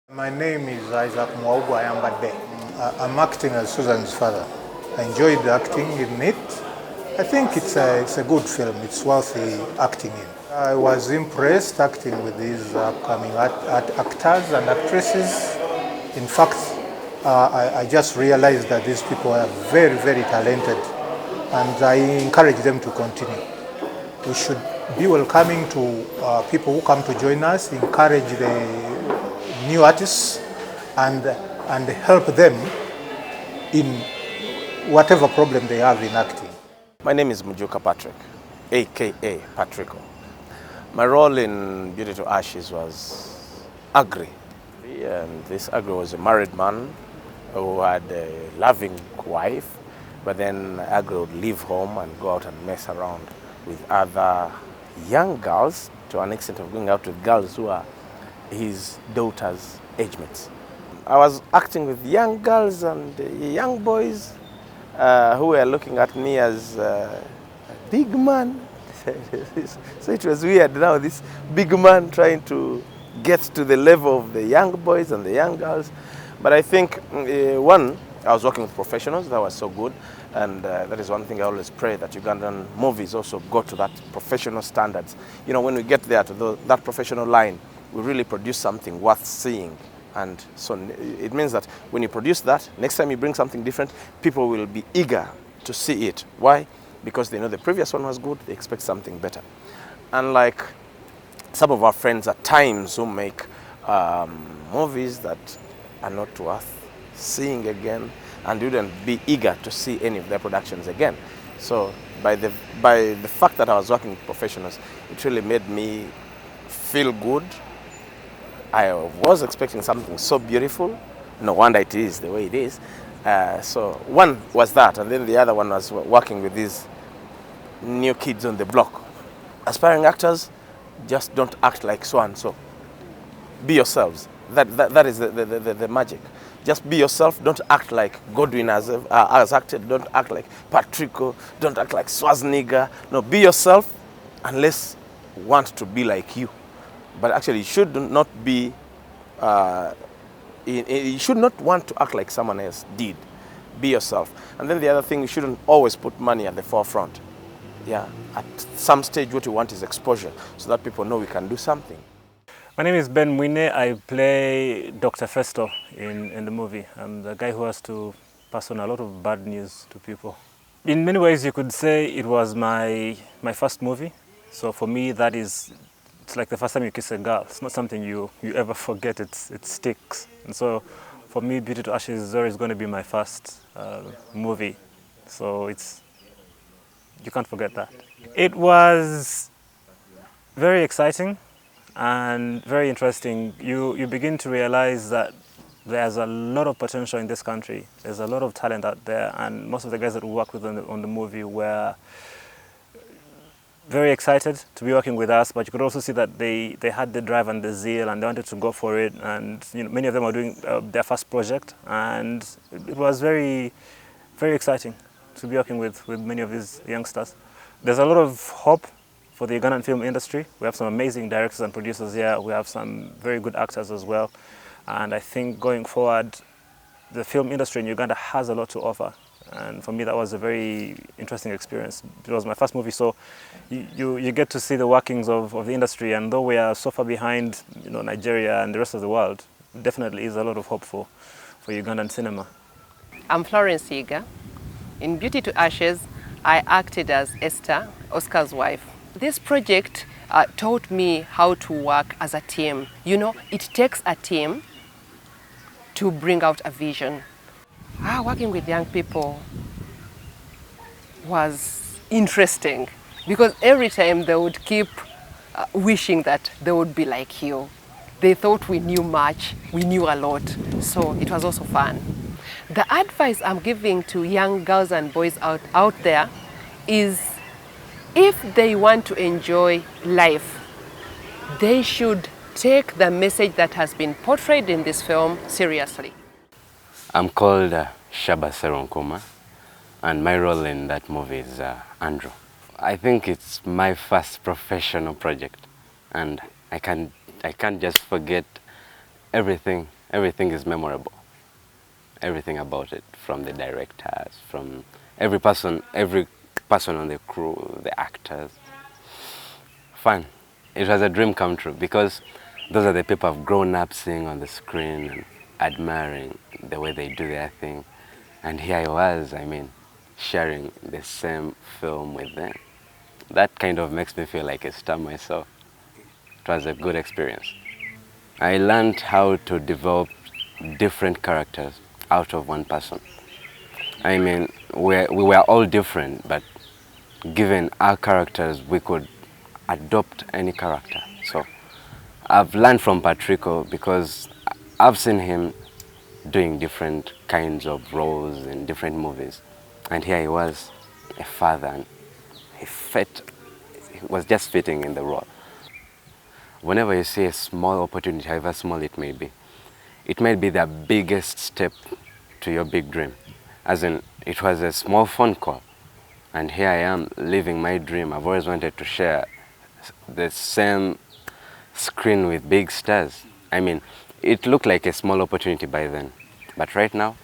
My name is Isaac Mwaubu Ayambade. I'm acting as Susan's father. I enjoyed acting in it. I think it's a good film. It's worthy acting in. I was impressed acting with these upcoming actors and actresses. In fact, I just realized that these people are very, very talented, and I encourage them to continue. We should be welcoming to people who come to join us, encourage the new artists, and help them in whatever problem they have in acting. My name is Mujuka Patrick, aka Patrico. My role in Beauty to Ashes was Agri. And this Agri was a married man who had a loving wife, but then Agri would leave home and go out and mess around with other young girls, to an extent of going out with girls who are his daughter's age mates. I was acting with young girls and young boys who were looking at me as a big man. So it was weird now, this big man trying to get to the level of the young boys and the young girls. But I think, one, I was working with professionals. That was so good. And that is one thing I always pray, that Ugandan movies also go to that professional standards. You know, when we get there to that professional line, we really produce something worth seeing. And so it means that when you produce that, next time you bring something different, people will be eager to see it. Why? Because they know the previous one was good, they expect something better. Unlike some of our friends at times who make movies that are not worth seeing again, and you wouldn't be eager to see any of their productions again. So by the fact that I was working with professionals, it really made me feel good. I was expecting something so beautiful. No wonder it is the way it is. So one was that, and then the other one was working with these new kids on the block. Aspiring actors, just don't act like so and so. Be yourselves. That is the magic. Just be yourself. Don't act like Godwin has acted. Don't act like Patrico. Don't act like Schwarzenegger. No, be yourself, unless you want to be like you. But actually, you should not be. You should not want to act like someone else did. Be yourself. And then the other thing, you shouldn't always put money at the forefront. Yeah, at some stage, what you want is exposure, so that people know we can do something. My name is Ben Mwine. I play Dr. Festo in the movie. I'm the guy who has to pass on a lot of bad news to people. In many ways, you could say it was my first movie. So for me, it's like the first time you kiss a girl. It's not something you ever forget. It sticks. And so for me, Beauty to Ashes is always going to be my first movie. So you can't forget that. It was very exciting and very interesting. You begin to realize that there's a lot of potential in this country. There's a lot of talent out there, and most of the guys that we worked with on the movie were very excited to be working with us, but you could also see that they had the drive and the zeal, and they wanted to go for it. And many of them are doing their first project, and it was very, very exciting to be working with many of these youngsters. There's a lot of hope for the Ugandan film industry. We have some amazing directors and producers here. We have some very good actors as well. And I think going forward, the film industry in Uganda has a lot to offer. And for me, that was a very interesting experience. It was my first movie, so you get to see the workings of the industry. And though we are so far behind Nigeria and the rest of the world, definitely is a lot of hope for Ugandan cinema. I'm Florence Yiga. In Beauty to Ashes, I acted as Esther, Oscar's wife. This project taught me how to work as a team. It takes a team to bring out a vision. Working with young people was interesting because every time they would keep wishing that they would be like you. They thought we knew much, we knew a lot, so it was also fun. The advice I'm giving to young girls and boys out there is, if they want to enjoy life, they should take the message that has been portrayed in this film seriously. I'm called Ashaba Seronkoma, and my role in that movie is Andrew. I think it's my first professional project, and I can't just forget everything everything is memorable. Everything about it, from the directors, from every person on the crew, the actors. Fun. It was a dream come true because those are the people I've grown up seeing on the screen and admiring the way they do their thing. And here I was, sharing the same film with them. That kind of makes me feel like a star myself. It was a good experience. I learned how to develop different characters out of one person. We were all different, but given our characters, we could adopt any character. So I've learned from Patrico because I've seen him doing different kinds of roles in different movies. And here he was, a father, and he was just fitting in the role. Whenever you see a small opportunity, however small it may be the biggest step to your big dream. As in, it was a small phone call, and here I am living my dream. I've always wanted to share the same screen with big stars. It looked like a small opportunity by then, but right now,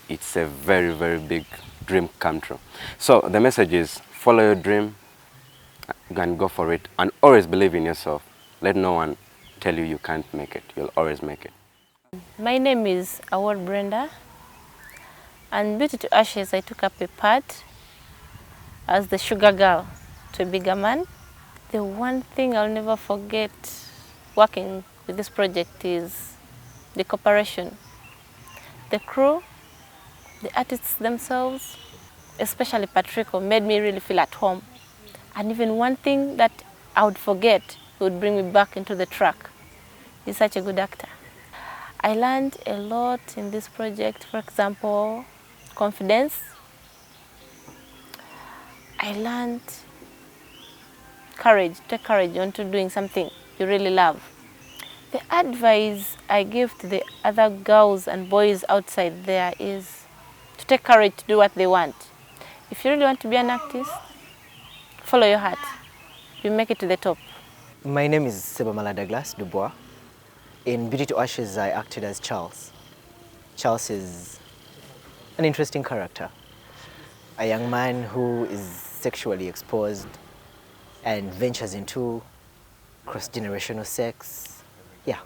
it's a very, very big dream come true. So the message is, follow your dream, and go for it, and always believe in yourself. Let no one tell you you can't make it. You'll always make it. My name is Award Brenda, and Beauty to Ashes, I took up a part as the sugar girl to a bigger man. The one thing I'll never forget working with this project is the cooperation. The crew, the artists themselves, especially Patrico, made me really feel at home. And even one thing that I would forget would bring me back into the track. He's such a good actor. I learned a lot in this project. For example, confidence. I learned courage, take courage onto doing something you really love. The advice I give to the other girls and boys outside there is to take courage to do what they want. If you really want to be an artist, follow your heart. You make it to the top. My name is Sebamala Douglas Dubois. In Beauty to Ashes, I acted as Charles. Charles is an interesting character. A young man who is sexually exposed and ventures into cross-generational sex. Yeah,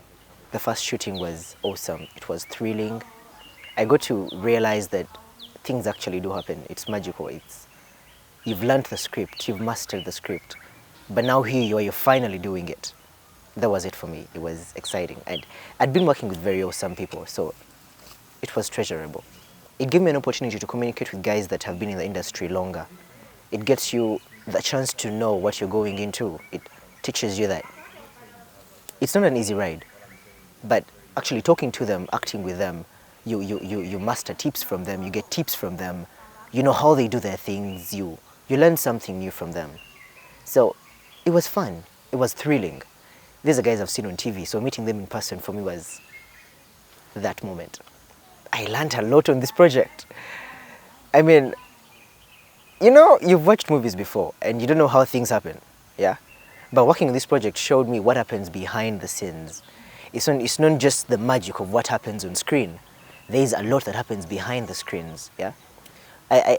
the first shooting was awesome. It was thrilling. I got to realize that things actually do happen. It's magical. You've learned the script, you've mastered the script, but now here you're finally doing it. That was it for me. It was exciting. And I'd been working with very awesome people, so it was treasurable. It gave me an opportunity to communicate with guys that have been in the industry longer. It gets you the chance to know what you're going into. It teaches you that it's not an easy ride, but actually talking to them, acting with them, you master tips from them, you get tips from them, you know how they do their things, you learn something new from them. So it was fun, it was thrilling. These are guys I've seen on TV, so meeting them in person for me was that moment. I learned a lot on this project. I mean, you know, you've watched movies before and you don't know how things happen, yeah? But working on this project showed me what happens behind the scenes. It's not just the magic of what happens on screen. There's a lot that happens behind the screens, yeah? I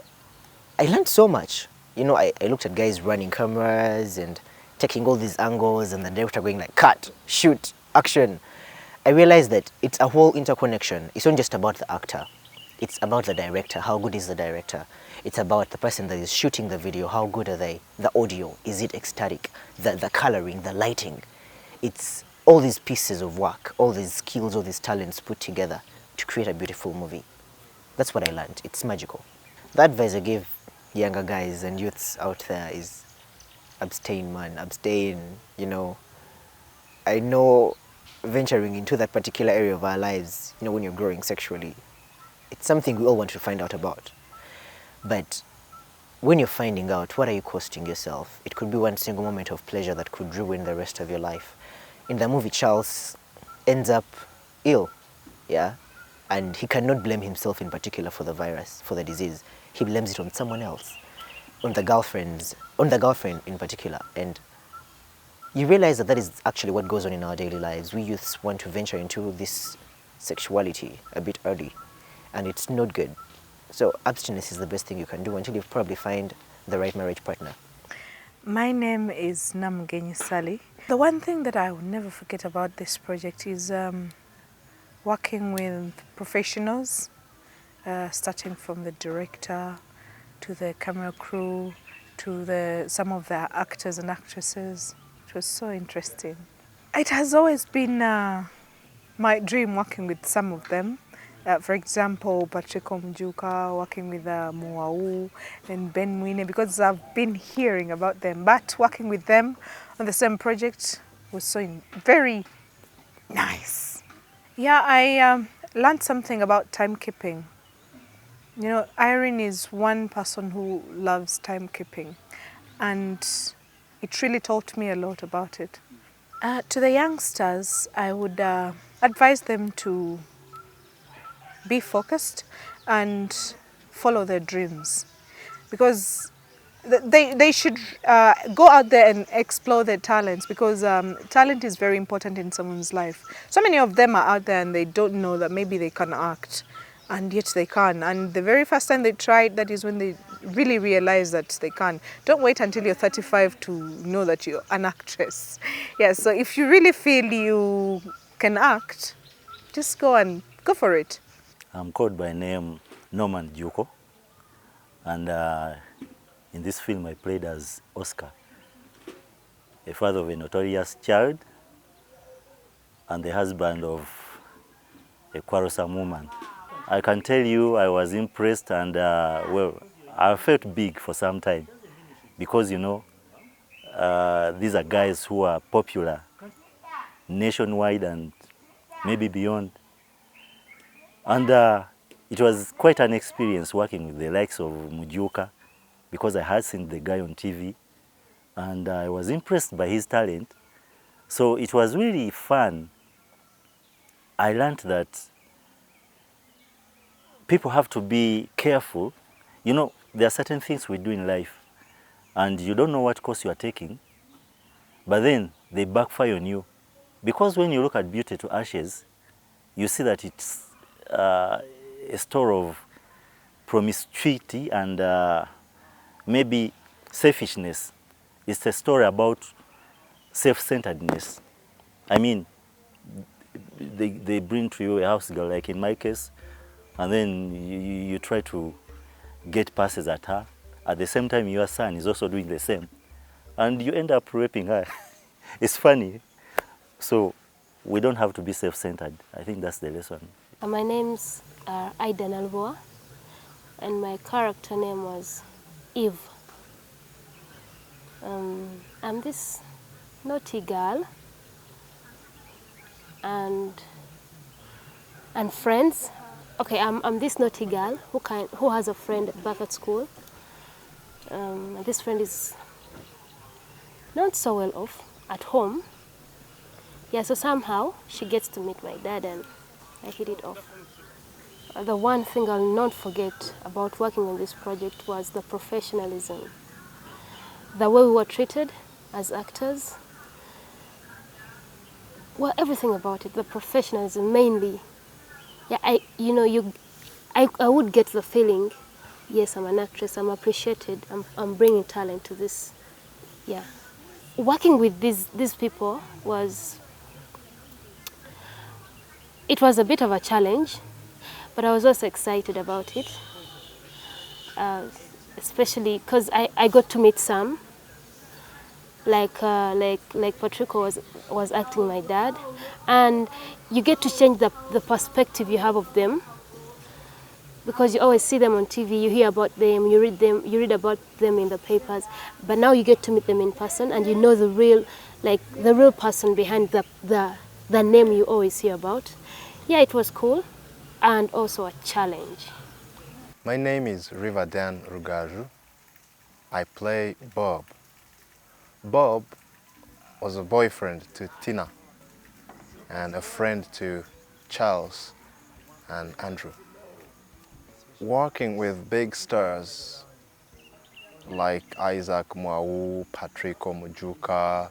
learned so much. You know, I looked at guys running cameras and taking all these angles and the director going like, cut, shoot, action. I realized that it's a whole interconnection. It's not just about the actor. It's about the director. How good is the director? It's about the person that is shooting the video. How good are they? The audio, is it ecstatic? The coloring, the lighting. It's all these pieces of work, all these skills, all these talents put together to create a beautiful movie. That's what I learned. It's magical. The advice I give younger guys and youths out there is abstain, man, abstain, you know. I know venturing into that particular area of our lives, you know, when you're growing sexually, it's something we all want to find out about. But when you're finding out, what are you costing yourself? It could be one single moment of pleasure that could ruin the rest of your life. In the movie, Charles ends up ill, yeah? And he cannot blame himself in particular for the virus, for the disease. He blames it on someone else, on the girlfriend in particular. And you realize that that is actually what goes on in our daily lives. We youths want to venture into this sexuality a bit early, and it's not good. So abstinence is the best thing you can do until you probably find the right marriage partner. My name is Namgenyi Sally. The one thing that I will never forget about this project is working with professionals, starting from the director to the camera crew to some of the actors and actresses. It was so interesting. It has always been my dream working with some of them. For example, Patrico Mjuka, working with Muau and Ben Mwine, because I've been hearing about them. But working with them on the same project was so very nice. Yeah, I learned something about timekeeping. You know, Irene is one person who loves timekeeping, and it really taught me a lot about it. To the youngsters, I would advise them to be focused and follow their dreams, because they should go out there and explore their talents, because talent is very important in someone's life. So many of them are out there and they don't know that maybe they can act, and yet they can. And the very first time they tried, that is when they really realize that they can. Don't wait until you're 35 to know that you're an actress. Yeah, so if you really feel you can act, just go for it. I'm called by name Norman Juko, and in this film I played as Oscar, a father of a notorious child and the husband of a quarrelsome woman. I can tell you I was impressed, and well, I felt big for some time, because you know, these are guys who are popular nationwide and maybe beyond. And it was quite an experience working with the likes of Mujuka, because I had seen the guy on TV and I was impressed by his talent. So it was really fun. I learned that people have to be careful. You know, there are certain things we do in life and you don't know what course you are taking, but then they backfire on you. Because when you look at Beauty to Ashes, you see that it's a story of promiscuity and maybe selfishness. It's a story about self-centeredness. I mean, they bring to you a house girl, like in my case, and then you try to get passes at her. At the same time, your son is also doing the same. And you end up raping her. It's funny. So we don't have to be self-centered. I think that's the lesson. My name's Aidan Alvoa, and my character name was Eve. I'm this naughty girl, and friends. Okay, I'm this naughty girl who has a friend back at school. This friend is not so well off at home. Yeah, so somehow she gets to meet my dad and I hit it off. The one thing I'll not forget about working on this project was the professionalism. The way we were treated as actors. Well, everything about it, the professionalism mainly. Yeah, I would get the feeling, yes, I'm an actress, I'm appreciated, I'm bringing talent to this. Yeah. Working with these people it was a bit of a challenge, but I was also excited about it, especially because I got to meet some, like Patrico was acting my dad, and you get to change the perspective you have of them, because you always see them on TV, you hear about them, you read about them in the papers, but now you get to meet them in person, and you know the real person behind the name you always hear about. Yeah, it was cool, and also a challenge. My name is Rivadan Rugaju. I play Bob. Bob was a boyfriend to Tina and a friend to Charles and Andrew. Working with big stars like Isaac Mwau, Patrico Mujuka,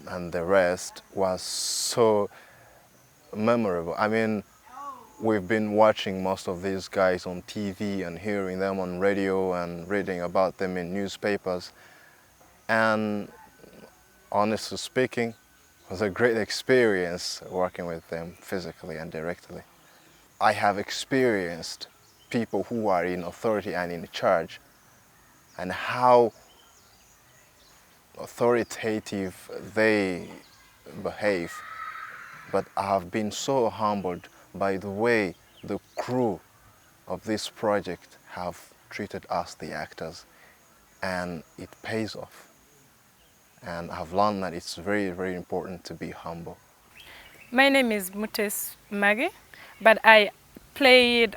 and the rest was so memorable. I mean, we've been watching most of these guys on TV and hearing them on radio and reading about them in newspapers. And honestly speaking, it was a great experience working with them physically and directly. I have experienced people who are in authority and in charge and how authoritative they behave, but I have been so humbled by the way the crew of this project have treated us, the actors, and it pays off. And I've learned that it's very, very important to be humble. My name is Mutes Magi, but I acted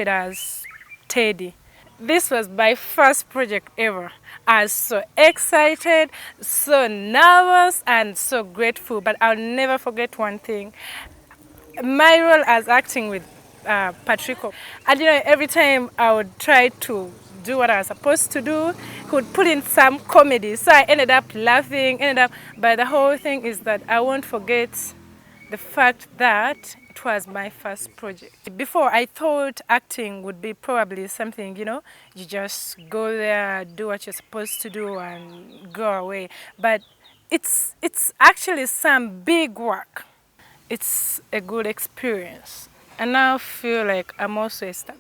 as Teddy. This was my first project ever. I was so excited, so nervous, and so grateful, but I'll never forget one thing. My role as acting with Patrico, and you know, every time I would try to do what I was supposed to do, he would put in some comedy, so I ended up laughing, but the whole thing is that I won't forget the fact that it was my first project. Before, I thought acting would be probably something, you know, you just go there, do what you're supposed to do and go away. But it's actually some big work. It's a good experience. And now I feel like I'm also a star.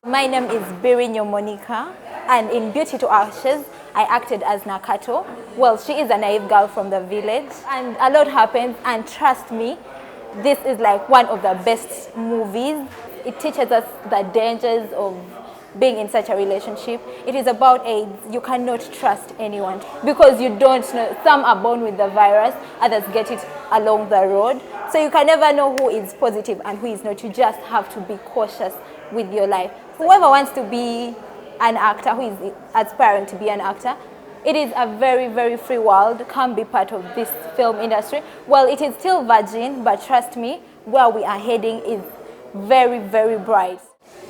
My name is Birinyo Monica, and in Beauty to Ashes, I acted as Nakato. Well, she is a naive girl from the village, and a lot happens, and trust me, this is like one of the best movies. It teaches us the dangers of being in such a relationship. It is about AIDS. You cannot trust anyone because you don't know. Some are born with the virus, others get it along the road. So you can never know who is positive and who is not. You just have to be cautious with your life. Whoever wants to be an actor, who is aspiring to be an actor, it is a very, very free world. Come be part of this film industry. Well, it is still virgin, but trust me, where we are heading is very, very bright.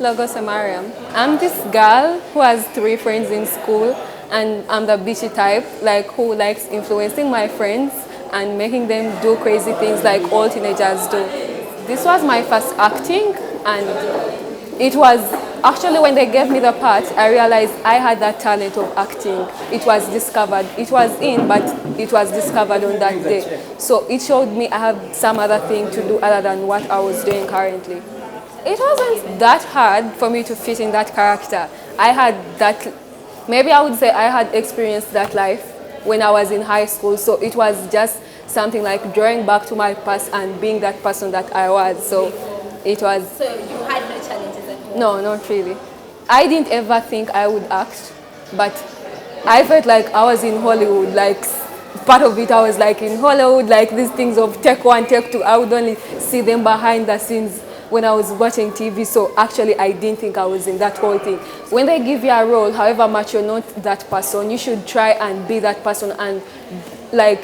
Logos Amariam. I'm this girl who has 3 friends in school, and I'm the bitchy type, like who likes influencing my friends and making them do crazy things like all teenagers do. This was my first acting, and it was actually when they gave me the part, I realized I had that talent of acting. It was discovered. It was in, but it was discovered on that day. So it showed me I have some other thing to do other than what I was doing currently. It wasn't that hard for me to fit in that character. I had that, maybe I would say I had experienced that life when I was in high school. So it was just something like drawing back to my past and being that person that I was. So it was... So you had no challenges at all? No, not really. I didn't ever think I would act, but I felt like I was in Hollywood. Like part of it, I was like in Hollywood, like these things of take 1, take 2. I would only see them behind the scenes when I was watching TV, so actually I didn't think I was in that whole thing. When they give you a role, however much you're not that person, you should try and be that person and like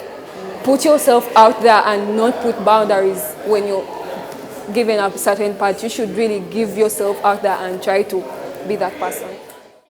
put yourself out there and not put boundaries when you're given a certain part. You should really give yourself out there and try to be that person.